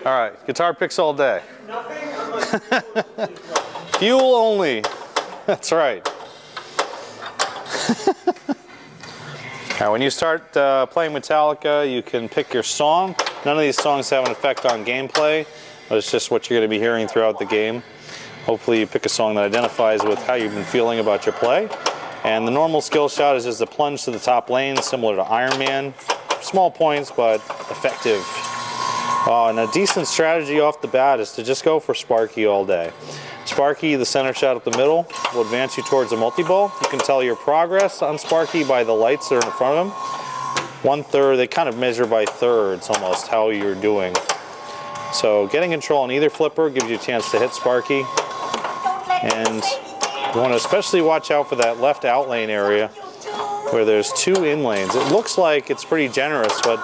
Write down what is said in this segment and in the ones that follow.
All right, guitar picks all day. Fuel only. That's right. Now, when you start playing Metallica, you can pick your song. None of these songs have an effect on gameplay, but it's just what you're going to be hearing throughout the game. Hopefully you pick a song that identifies with how you've been feeling about your play. And the normal skill shot is just a plunge to the top lane, similar to Iron Man. Small points, but effective. And a decent strategy off the bat is to just go for Sparky all day. Sparky, the center shot up the middle, will advance you towards a multi-ball. You can tell your progress on Sparky by the lights that are in front of him. 1/3, they kind of measure by thirds almost how you're doing. So getting control on either flipper gives you a chance to hit Sparky. And you want to especially watch out for that left out lane area where there's 2 in lanes. It looks like it's pretty generous, but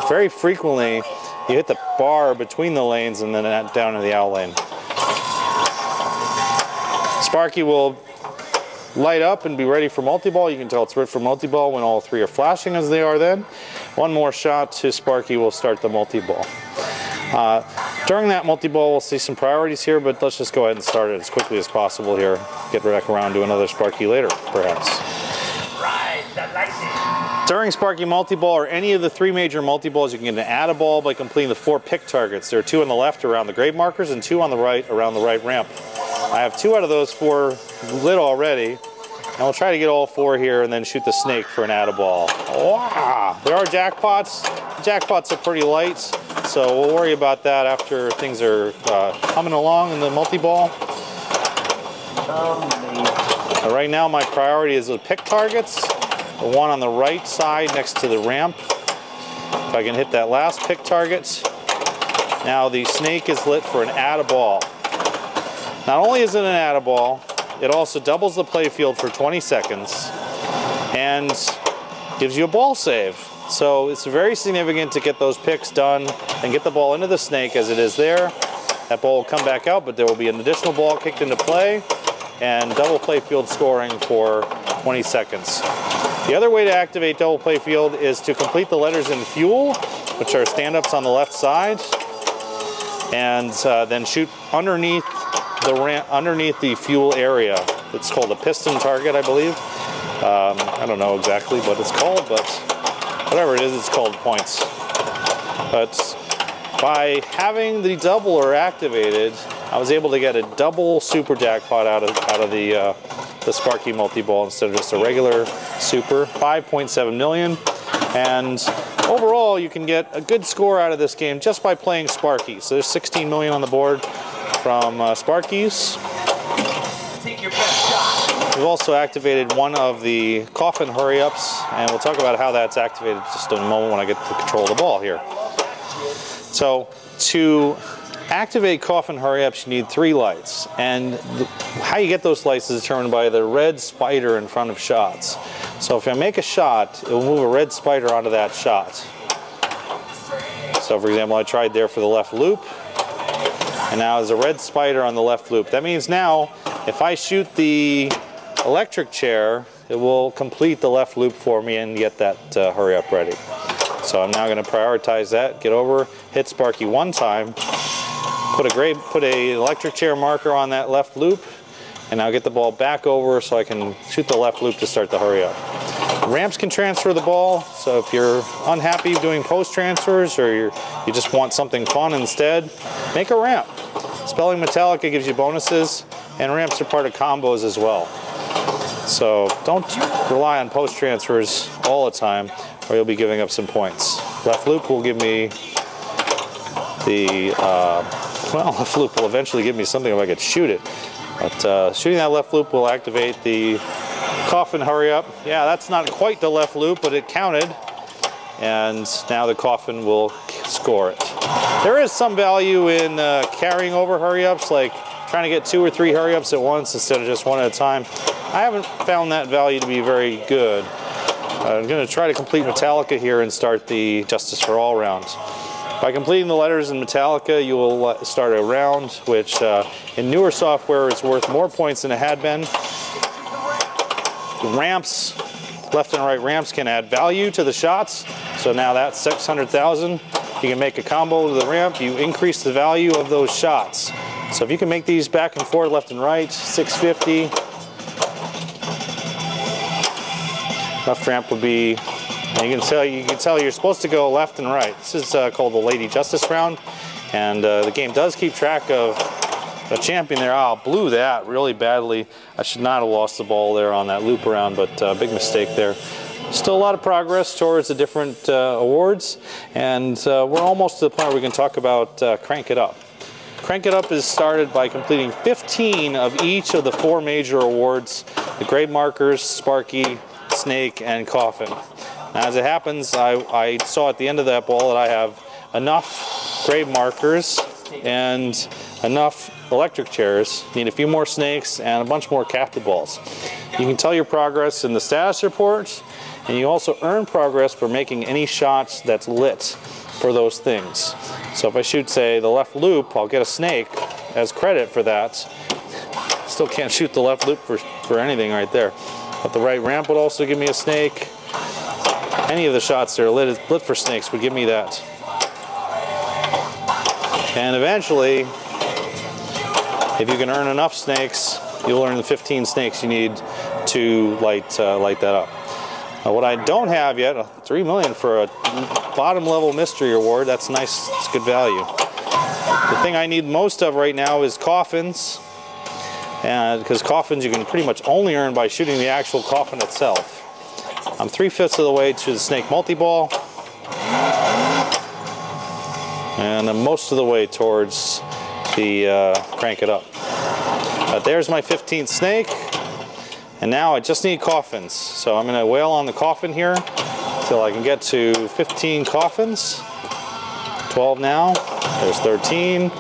very frequently you hit the bar between the lanes and then down in the out lane. Sparky will light up and be ready for multi-ball. You can tell it's ready for multi-ball when all 3 are flashing as they are then. One more shot to Sparky will start the multi-ball. During that multi-ball, we'll see some priorities here, but let's just go ahead and start it as quickly as possible here. Get back around to another Sparky later, perhaps. During Sparky multi-ball, or any of the 3 major multi-balls, you can get an add-a-ball by completing the 4 pick targets. There are 2 on the left around the grade markers and 2 on the right around the right ramp. I have 2 out of those 4 lit already, and we'll try to get all 4 here and then shoot the snake for an add-a-ball. Wow! There are jackpots. Jackpots are pretty light, so we'll worry about that after things are coming along in the multi-ball. Right now my priority is the pick targets. The one on the right side next to the ramp. If I can hit that last pick target. Now the snake is lit for an add-a-ball. Not only is it an add-a-ball, it also doubles the play field for 20 seconds and gives you a ball save. So it's very significant to get those picks done and get the ball into the snake as it is there. That ball will come back out, but there will be an additional ball kicked into play and double play field scoring for 20 seconds. The other way to activate double play field is to complete the letters in fuel, which are stand-ups on the left side, and then shoot underneath the fuel area. It's called a piston target, I believe. I don't know exactly what it's called, but whatever it is, it's called points. But by having the doubler activated, I was able to get a double super jackpot out of the Sparky multi-ball instead of just a regular super. 5.7 million. And overall, you can get a good score out of this game just by playing Sparky. So there's 16 million on the board from Sparkies. Take your best shot. We've also activated one of the coffin hurry-ups, and we'll talk about how that's activated just in a moment when I get to control of the ball here. So to activate coffin hurry-ups, you need 3 lights, and how you get those lights is determined by the red spider in front of shots. So if I make a shot, it will move a red spider onto that shot. So for example, I tried there for the left loop, and now there's a red spider on the left loop. That means now, if I shoot the electric chair, it will complete the left loop for me and get that hurry-up ready. So I'm now going to prioritize that, get over, hit Sparky 1 time, put a electric chair marker on that left loop, and now get the ball back over so I can shoot the left loop to start the hurry-up. Ramps can transfer the ball, so if you're unhappy doing post transfers or you just want something fun instead, make a ramp. Spelling Metallica gives you bonuses, and ramps are part of combos as well. So don't rely on post transfers all the time, or you'll be giving up some points. Left loop will give me the, left loop will eventually give me something if I could shoot it. But shooting that left loop will activate the coffin hurry up. Yeah, that's not quite the left loop, but it counted. And now the coffin will score it. There is some value in carrying over hurry ups, like trying to get 2 or 3 hurry ups at once instead of just 1 at a time. I haven't found that value to be very good. I'm going to try to complete Metallica here and start the Justice for All round. By completing the letters in Metallica, you will start a round which in newer software is worth more points than it had been. The left and right ramps can add value to the shots, so now that's 600,000. you can make a combo to the ramp, you increase the value of those shots. So if you can make these back and forth, left and right, 650. Left ramp would be, you can tell you're supposed to go left and right. This is called the Lady Justice round, and the game does keep track of the champion there. Oh, blew that really badly. I should not have lost the ball there on that loop around, but big mistake there. Still a lot of progress towards the different awards, and we're almost to the point where we can talk about Crank It Up. Crank It Up is started by completing 15 of each of the 4 major awards: the Grademarkers, Sparky, Snake, and Coffin. Now, as it happens, I saw at the end of that ball that I have enough Grademarkers and enough electric chairs. Need a few more snakes and a bunch more captive balls. You can tell your progress in the status report, and you also earn progress for making any shots that's lit for those things. So if I shoot, say, the left loop, I'll get a snake as credit for that. Still can't shoot the left loop for anything right there. But the right ramp would also give me a snake. Any of the shots that are lit for snakes would give me that. And eventually, if you can earn enough snakes, you'll earn the 15 snakes you need to light that up. What I don't have yet, $3 million for a bottom level mystery award. That's nice, it's good value. The thing I need most of right now is coffins, and because coffins you can pretty much only earn by shooting the actual coffin itself. I'm 3/5 of the way to the snake multi-ball, and I'm most of the way towards the Crank It Up. There's my 15th snake. And now I just need coffins. So I'm going to wail on the coffin here until I can get to 15 coffins. 12 now. There's 13.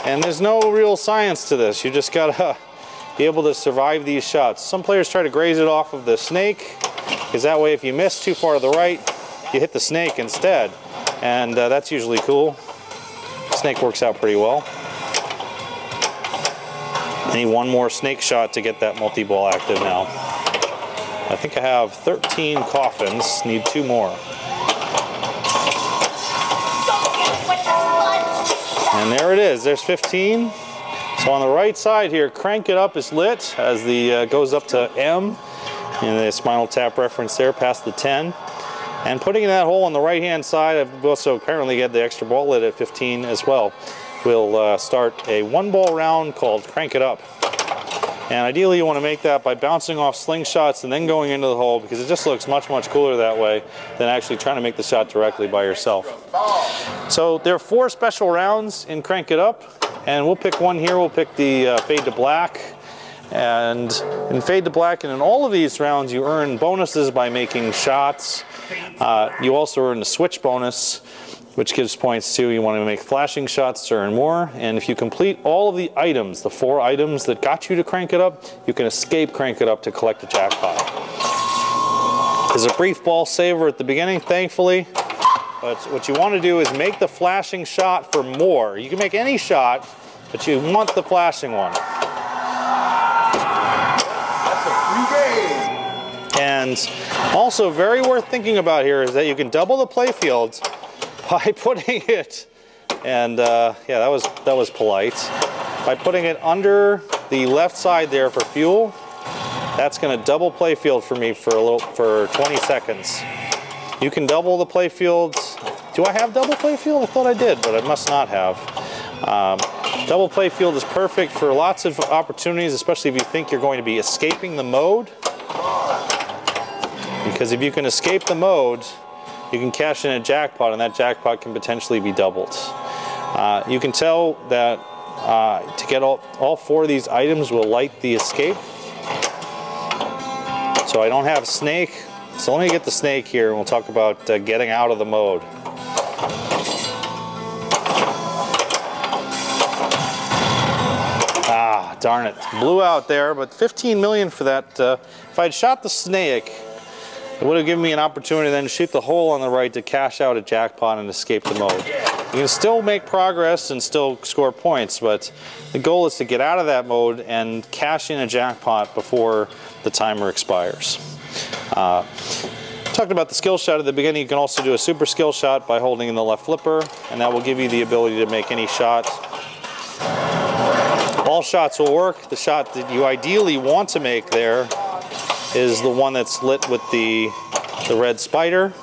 And there's no real science to this. You just got to be able to survive these shots. Some players try to graze it off of the snake, because that way if you miss too far to the right, you hit the snake instead. And that's usually cool. Snake works out pretty well. I need one more snake shot to get that multi-ball active now. I think I have 13 coffins, need 2 more. And there it is, there's 15. So on the right side here, Crank It Up is lit as the goes up to M in the Spinal Tap reference there, past the 10. And putting in that hole on the right-hand side, I've also currently got the extra ball lit at 15 as well. We'll start a 1-ball round called Crank It Up. And ideally you want to make that by bouncing off slingshots and then going into the hole, because it just looks much, much cooler that way than actually trying to make the shot directly by yourself. So there are 4 special rounds in Crank It Up, and we'll pick one here. We'll pick the Fade to Black. And in Fade to Black, and in all of these rounds, you earn bonuses by making shots. You also earn the switch bonus, which gives points too. You want to make flashing shots to earn more. And if you complete all of the items, the 4 items that got you to Crank It Up, you can escape Crank It Up to collect a jackpot. There's a brief ball saver at the beginning, thankfully. But what you want to do is make the flashing shot for more. You can make any shot, but you want the flashing one. And also very worth thinking about here is that you can double the playfield by putting it, and yeah, that was polite, by putting it under the left side there for fuel. That's going to double playfield for me for 20 seconds. You can double the playfield. Do I have double playfield? I thought I did, but I must not have. Double playfield is perfect for lots of opportunities, especially if you think you're going to be escaping the mode. Because if you can escape the mode, you can cash in a jackpot, and that jackpot can potentially be doubled. You can tell that to get all 4 of these items will light the escape. So I don't have snake, so let me get the snake here, and we'll talk about getting out of the mode. Ah, darn it, blew out there, but 15 million for that. If I'd shot the snake, it would have given me an opportunity then to shoot the hole on the right to cash out a jackpot and escape the mode. You can still make progress and still score points, but the goal is to get out of that mode and cash in a jackpot before the timer expires. Talked about the skill shot at the beginning. You can also do a super skill shot by holding in the left flipper, and that will give you the ability to make any shot. All shots will work. The shot that you ideally want to make there is the one that's lit with the red spider.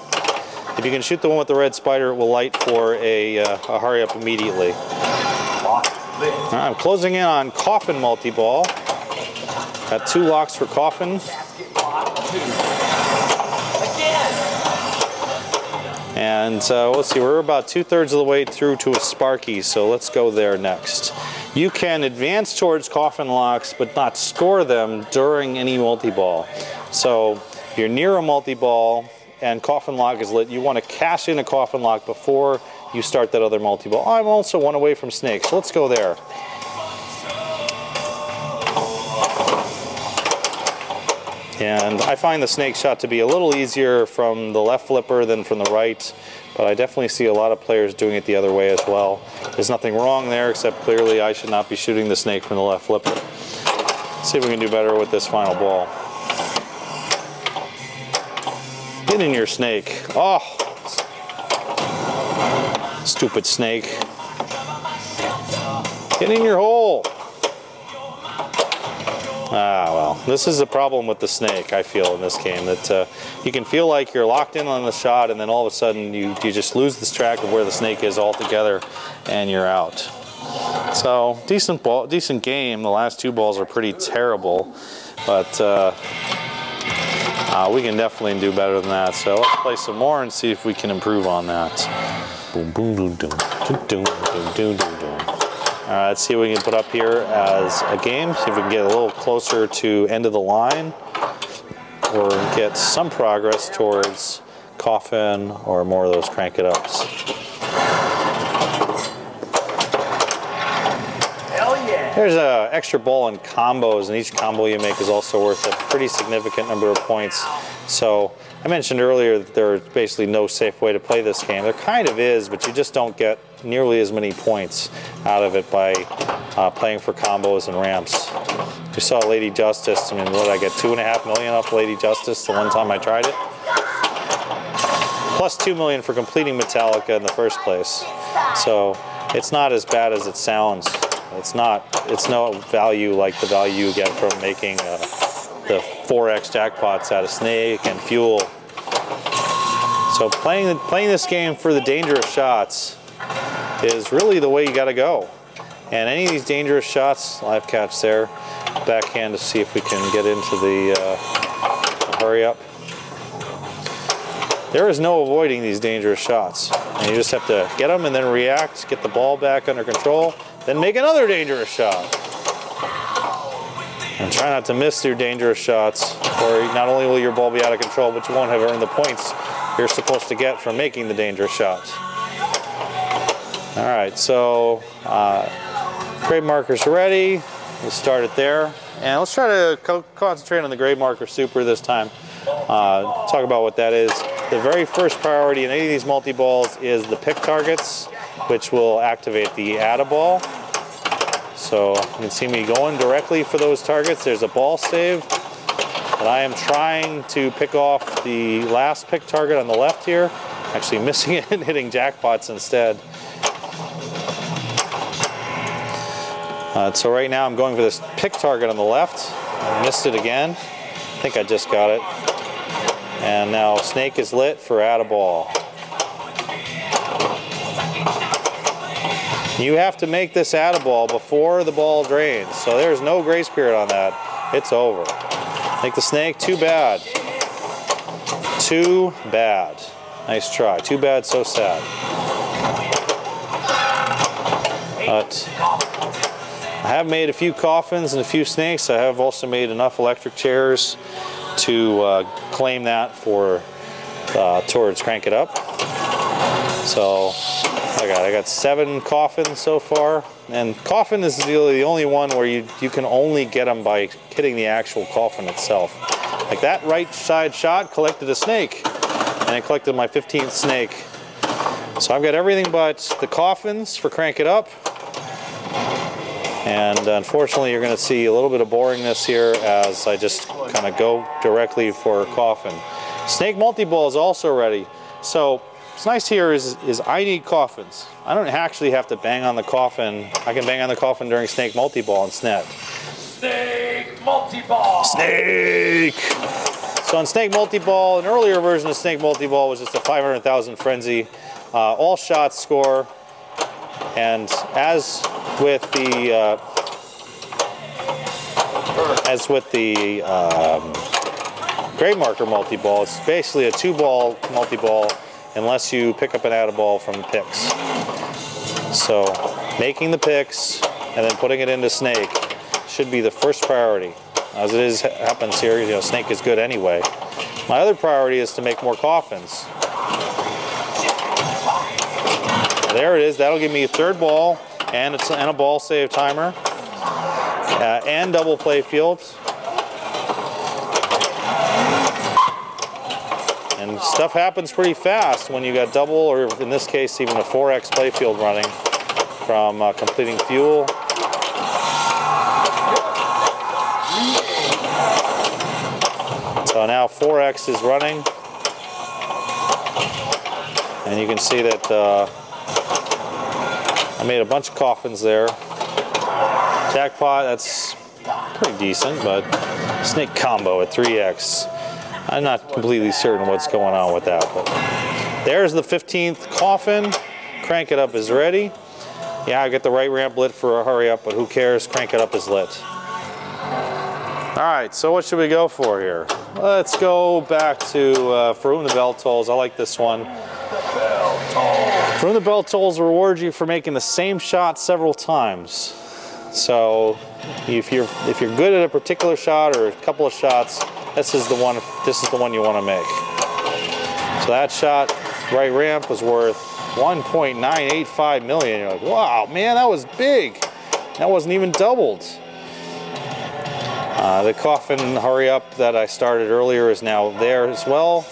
If you can shoot the one with the red spider, it will light for a hurry up immediately. I'm closing in on coffin multi-ball. Got 2 locks for coffin. And let's see, we're about 2/3 of the way through to a Sparky, so let's go there next. You can advance towards coffin locks, but not score them during any multi-ball. So if you're near a multi-ball and coffin lock is lit, you want to cash in a coffin lock before you start that other multi-ball. I'm also 1 away from snake, so let's go there. And I find the snake shot to be a little easier from the left flipper than from the right, but I definitely see a lot of players doing it the other way as well. There's nothing wrong there, except clearly I should not be shooting the snake from the left flipper. Let's see if we can do better with this final ball. Get in your snake. Oh, stupid snake. Get in your hole. Ah, well, this is a problem with the snake, I feel, in this game, that you can feel like you're locked in on the shot, and then all of a sudden you just lose this track of where the snake is altogether, and you're out. So, decent ball, decent game. The last 2 balls are pretty terrible, but we can definitely do better than that. So let's play some more and see if we can improve on that. Boom, boom, boom, boom, boom, boom, boom, boom. Let's see what we can put up here as a game. See if we can get a little closer to end of the line, or get some progress towards coffin or more of those crank it ups. Hell yeah! There's an extra ball in combos, and each combo you make is also worth a pretty significant number of points. So I mentioned earlier that there's basically no safe way to play this game. There kind of is, but you just don't get nearly as many points out of it by playing for combos and ramps. You saw Lady Justice. I mean, what did I get? 2.5 million off Lady Justice the one time I tried it? Plus 2 million for completing Metallica in the first place. So it's not as bad as it sounds. It's no value like the value you get from making the 4x jackpots out of snake and fuel. So playing this game for the dangerous shots is really the way you got to go. And any of these dangerous shots, live catch there, backhand to see if we can get into the hurry up. There is no avoiding these dangerous shots. And you just have to get them and then react, get the ball back under control, then make another dangerous shot. And try not to miss your dangerous shots, or not only will your ball be out of control, but you won't have earned the points you're supposed to get from making the dangerous shots. All right, so grade markers are ready. We'll start it there. And let's try to concentrate on the grade marker super this time. Talk about what that is. The very first priority in any of these multi-balls is the pick targets, which will activate the add-a-ball. So you can see me going directly for those targets. There's a ball save, but I am trying to pick off the last pick target on the left here, actually missing it and hitting jackpots instead. So right now I'm going for this pick target on the left. I missed it again. I think I just got it. And now snake is lit for add-a-ball. You have to make this add-a-ball before the ball drains, so there's no grace period on that. It's over. Make the snake, too bad. Too bad. Nice try. Too bad, so sad. But I have made a few coffins and a few snakes. I have also made enough electric chairs to claim that for towards crank it up. So I got 7 coffins so far, and coffin is really the only one where you can only get them by hitting the actual coffin itself. Like that right side shot collected a snake, and it collected my 15th snake. So I've got everything but the coffins for crank it up. And unfortunately, you're going to see a little bit of boringness here as I just kind of go directly for a coffin. Snake multi-ball is also ready. So what's nice here is I need coffins. I don't actually have to bang on the coffin. I can bang on the coffin during snake multi-ball instead. Snake multi-ball. Snake! So on snake multi-ball, an earlier version of snake multi-ball was just a 500,000 frenzy. All shots score. And as with the Grademark multi-ball, it's basically a 2-ball multi-ball unless you pick up an out-of-ball from the picks. So making the picks and then putting it into snake should be the first priority. As it is happens here, you know, snake is good anyway. My other priority is to make more coffins. There it is. That'll give me a 3rd ball and a ball save timer and double play fields. And stuff happens pretty fast when you got double, or in this case, even a 4x playfield running from completing fuel. So now 4x is running, and you can see that I made a bunch of coffins there. Jackpot, that's pretty decent, but snake combo at 3x. I'm not completely certain what's going on with that, but there's the 15th coffin. Crank it up is ready. Yeah, I get the right ramp lit for a hurry up, but who cares? Crank it up is lit. All right, so what should we go for here? Let's go back to From the Bell Tolls. I like this one. From the Bell Tolls reward you for making the same shot several times. So if you're good at a particular shot or a couple of shots, this is the one you want to make. So that shot, right ramp, was worth 1.985 million. You're like, wow, man, that was big. That wasn't even doubled. The coffin hurry up that I started earlier is now there as well.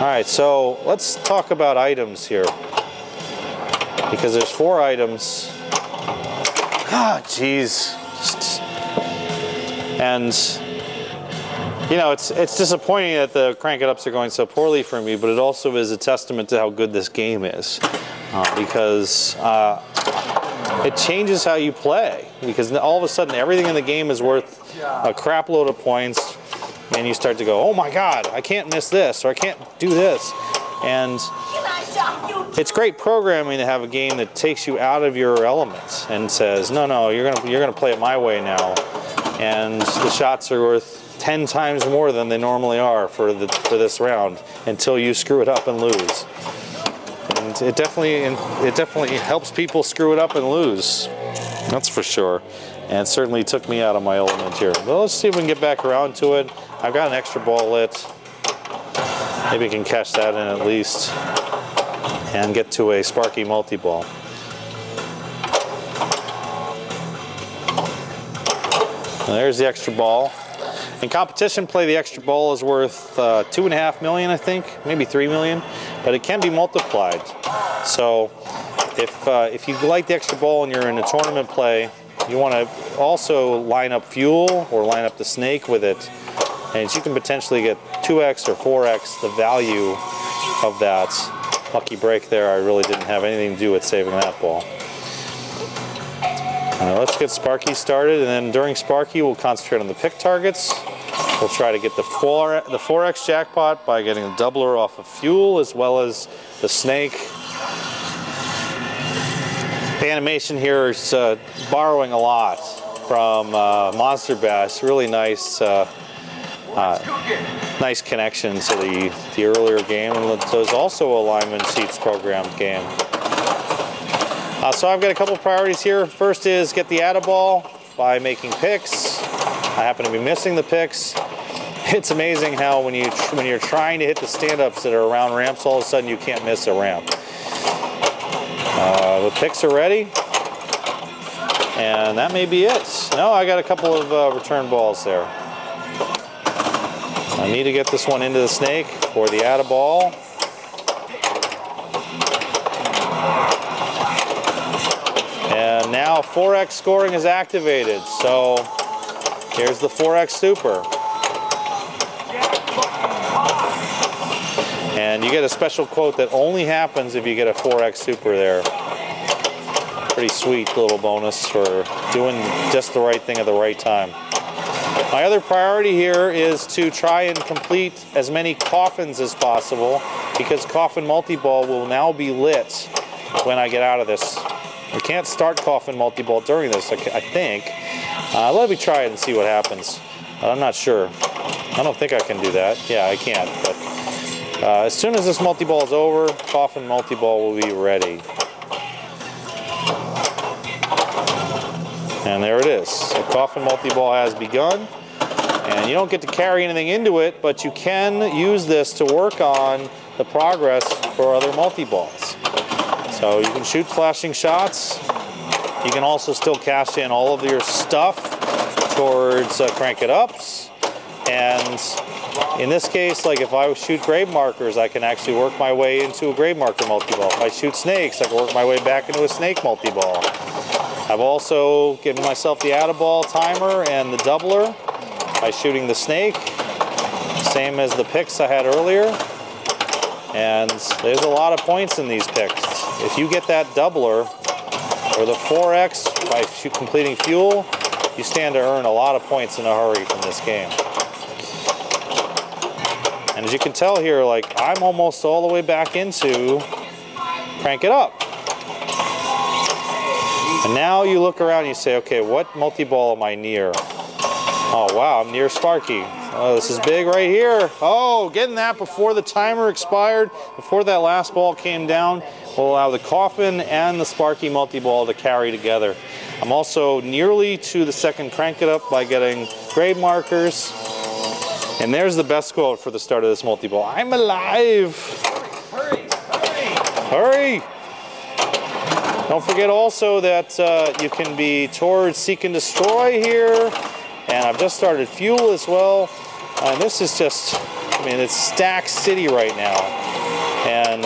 All right, so let's talk about items here, because there's 4 items. Ah, jeez. And you know, it's disappointing that the crank it ups are going so poorly for me, but it also is a testament to how good this game is, because it changes how you play, because all of a sudden everything in the game is worth a crap load of points, and you start to go, oh my god, I can't miss this, or I can't do this. And it's great programming to have a game that takes you out of your element and says, no, you're gonna play it my way now, and the shots are worth 10 times more than they normally are for this round until you screw it up and lose. And it definitely helps people screw it up and lose. That's for sure. And it certainly took me out of my element here. But let's see if we can get back around to it. I've got an extra ball lit. Maybe we can catch that in at least and get to a Sparky multi-ball. There's the extra ball. In competition play, the extra ball is worth 2.5 million, I think, maybe 3 million, but it can be multiplied. So if you like the extra ball and you're in a tournament play, you want to also line up fuel or line up the snake with it, and you can potentially get 2x or 4x the value of that. Lucky break there, I really didn't have anything to do with saving that ball. Let's get Sparky started, and then during Sparky we'll concentrate on the pick targets. We'll try to get the 4x jackpot by getting a doubler off of fuel as well as the snake. The animation here is borrowing a lot from Monster Bash. Really nice nice connection to the earlier game, and there's also a lineman sheets programmed game. So I've got a couple priorities here. First is get the add-a-ball by making picks. I happen to be missing the picks. It's amazing how when you're trying to hit the stand-ups that are around ramps, all of a sudden you can't miss a ramp. The picks are ready, and that may be it. No, I got a couple of return balls there. I need to get this one into the snake or the add-a-ball. And now 4x scoring is activated. So Here's the 4X super. And you get a special quote that only happens if you get a 4X super there. Pretty sweet little bonus for doing just the right thing at the right time. My other priority here is to try and complete as many coffins as possible, because coffin multi-ball will now be lit when I get out of this. We can't start coffin multi-ball during this, I think. Let me try it and see what happens. I'm not sure. I don't think I can do that. Yeah, I can't. But as soon as this multi-ball is over, coffin multi-ball will be ready. And there it is. The coffin multi-ball has begun. And you don't get to carry anything into it, but you can use this to work on the progress for other multi-balls. So you can shoot flashing shots. You can also still cash in all of your stuff towards crank it ups. And in this case, like if I shoot grave markers, I can actually work my way into a grave marker multi-ball. If I shoot snakes, I can work my way back into a snake multi-ball. I've also given myself the add-a-ball timer and the doubler by shooting the snake, same as the picks I had earlier. And there's a lot of points in these picks. If you get that doubler or the 4X by completing fuel, you stand to earn a lot of points in a hurry from this game. And as you can tell here, like, I'm almost all the way back into crank it up. And now you look around and you say, okay, what multi-ball am I near? Oh, wow, I'm near Sparky. Oh, this is big right here. Oh, getting that before the timer expired, before that last ball came down, will allow the coffin and the Sparky multi-ball to carry together. I'm also nearly to the second crank it up by getting grade markers. And there's the best quote for the start of this multi-ball. I'm alive. Hurry, hurry, Hurry. Don't forget also that you can be towards seek and destroy here. And I've just started fuel as well. And this is just, I mean, it's Stack City right now. And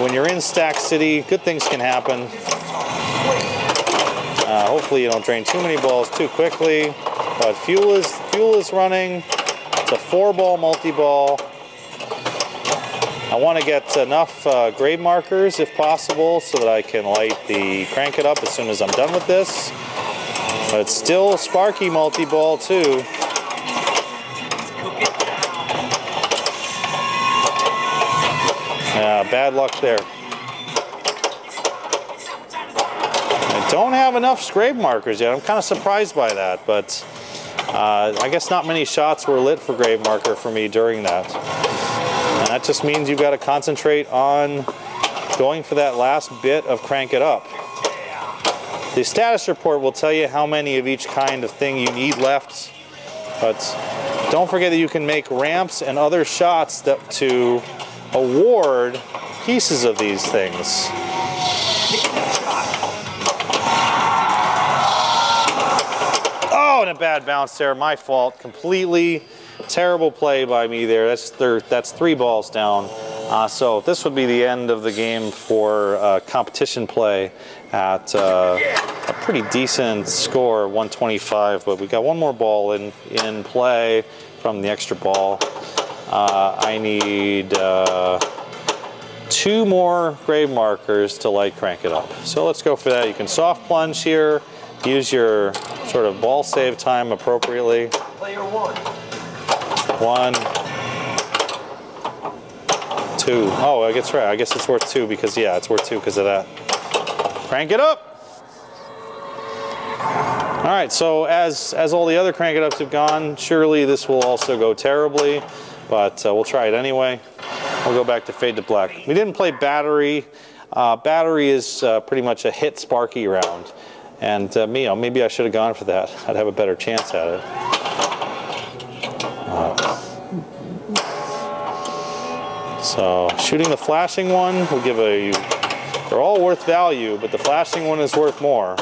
when you're in Stack City, good things can happen. Hopefully you don't drain too many balls too quickly. But fuel is running. It's a 4-ball multi-ball. I want to get enough grade markers if possible so that I can light the crank it up as soon as I'm done with this. But it's still Sparky multi-ball too. Bad luck there. I don't have enough grave markers yet. I'm kind of surprised by that, but I guess not many shots were lit for grave marker for me during that. And that just means you've got to concentrate on going for that last bit of crank it up. The status report will tell you how many of each kind of thing you need left, but don't forget that you can make ramps and other shots to award pieces of these things. Oh, and a bad bounce there, my fault, completely terrible play by me there. That's 3 balls down. So this would be the end of the game for competition play at a pretty decent score, 125. But we got one more ball in play from the extra ball. I need 2 more grave markers to light crank it up. So let's go for that. You can soft plunge here. Use your sort of ball save time appropriately. Player 1. 1, 2. Oh, I guess right. I guess it's worth 2 because, yeah, it's worth 2 because of that. Crank it up. All right, so as all the other crank it ups have gone, surely this will also go terribly, but we'll try it anyway. We'll go back to Fade to Black. We didn't play Battery. Battery is pretty much a hit Sparky round, and maybe I should have gone for that. I'd have a better chance at it. So shooting the flashing one will give they're all worth value, but the flashing one is worth more.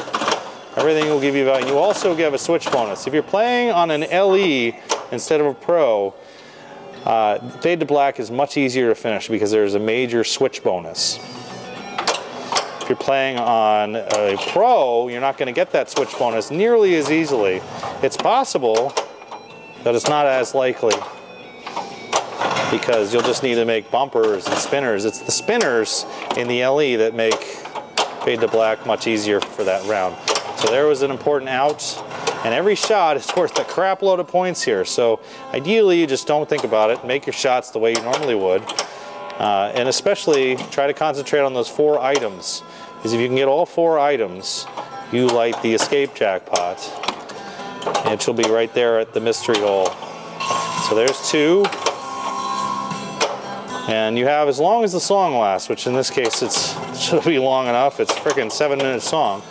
Everything will give you value. You also give a switch bonus. If you're playing on an LE instead of a Pro, Fade to Black is much easier to finish because there's a major switch bonus. If you're playing on a Pro, you're not going to get that switch bonus nearly as easily. It's possible, but it's not as likely, because you'll just need to make bumpers and spinners. It's the spinners in the LE that make fade to black much easier for that round. So there was an important out, and every shot is worth a crap load of points here. So ideally, you just don't think about it. Make your shots the way you normally would. And especially try to concentrate on those 4 items, because if you can get all 4 items, you light the escape jackpot, and she'll be right there at the mystery hole. So there's 2, and you have as long as the song lasts, which in this case it should be long enough. It's a freaking 7-minute song.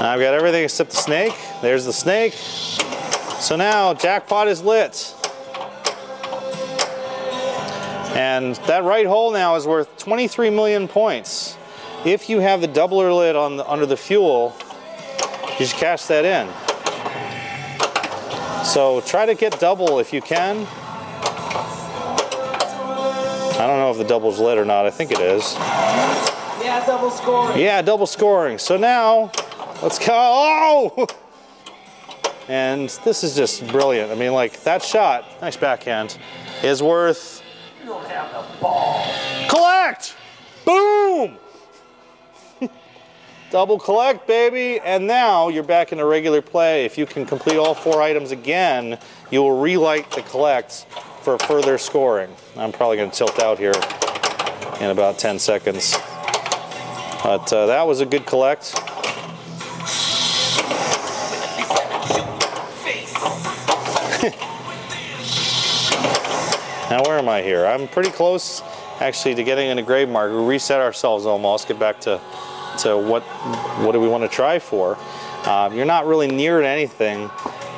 I've got everything except the snake. There's the snake. So now jackpot is lit. And that right hole now is worth 23 million points. If you have the doubler lid on under the fuel, you should cash that in. So try to get double if you can. I don't know if the double's lit or not. I think it is. Yeah, double scoring. Yeah, double scoring. So now, let's go. Oh! And this is just brilliant. I mean, like, that shot, nice backhand, is worth... You don't have the ball. Collect! Boom! Double collect, baby. And now you're back into regular play. If you can complete all 4 items again, you will relight the collect for further scoring. I'm probably going to tilt out here in about 10 seconds. But that was a good collect. Now where am I here? I'm pretty close actually to getting into Grademark. We reset ourselves almost, get back to what do we want to try for. You're not really near to anything.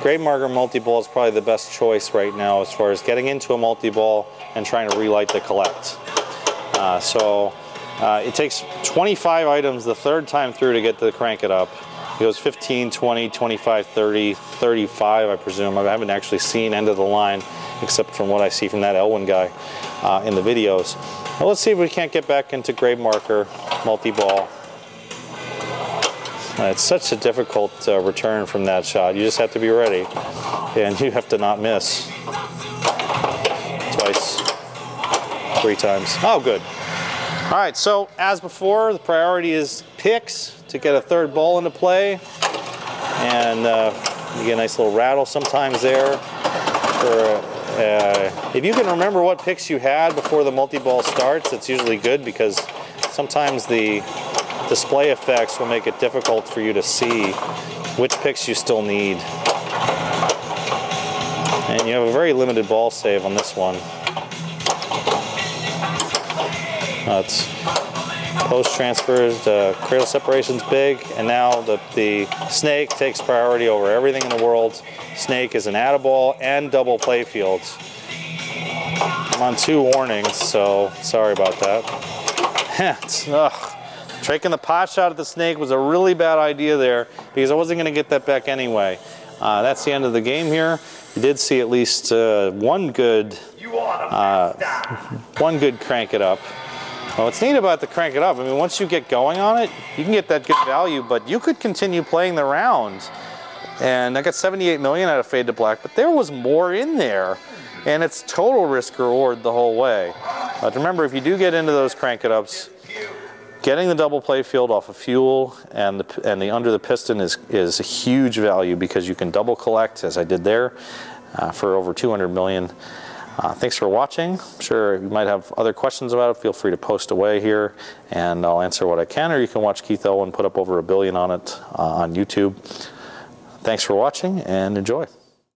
Grademark or multi-ball is probably the best choice right now as far as getting into a multi-ball and trying to relight the collect. It takes 25 items the 3rd time through to get to crank it up. It goes 15, 20, 25, 30, 35, I presume. I haven't actually seen end of the line, except from what I see from that Elwin guy in the videos. Well, let's see if we can't get back into Grademark or multi-ball. It's such a difficult return from that shot. You just have to be ready, and you have to not miss. Twice, 3 times. Oh, good. All right, so as before, the priority is picks to get a 3rd ball into play, and you get a nice little rattle sometimes there. If you can remember what picks you had before the multi-ball starts, it's usually good, because sometimes the display effects will make it difficult for you to see which picks you still need. And you have a very limited ball save on this one. It's post transfers, the cradle separation's big, and now the snake takes priority over everything in the world. Snake is an add-a-ball and double play fields. I'm on 2 warnings, so sorry about that. Taking the pot shot at the snake was a really bad idea there, because I wasn't going to get that back anyway. That's the end of the game here. You did see at least one good crank it up. Well, what's neat about the crank it up, I mean, once you get going on it, you can get that good value, but you could continue playing the round. And I got 78 million out of fade to black, but there was more in there, and it's total risk reward the whole way. But remember, if you do get into those crank it ups, getting the double play field off of fuel and the under the piston is a huge value, because you can double collect, as I did there, for over 200 million. Thanks for watching. I'm sure you might have other questions about it. Feel free to post away here, and I'll answer what I can, or you can watch Keith Elwin put up over 1 billion on it on YouTube. Thanks for watching, and enjoy.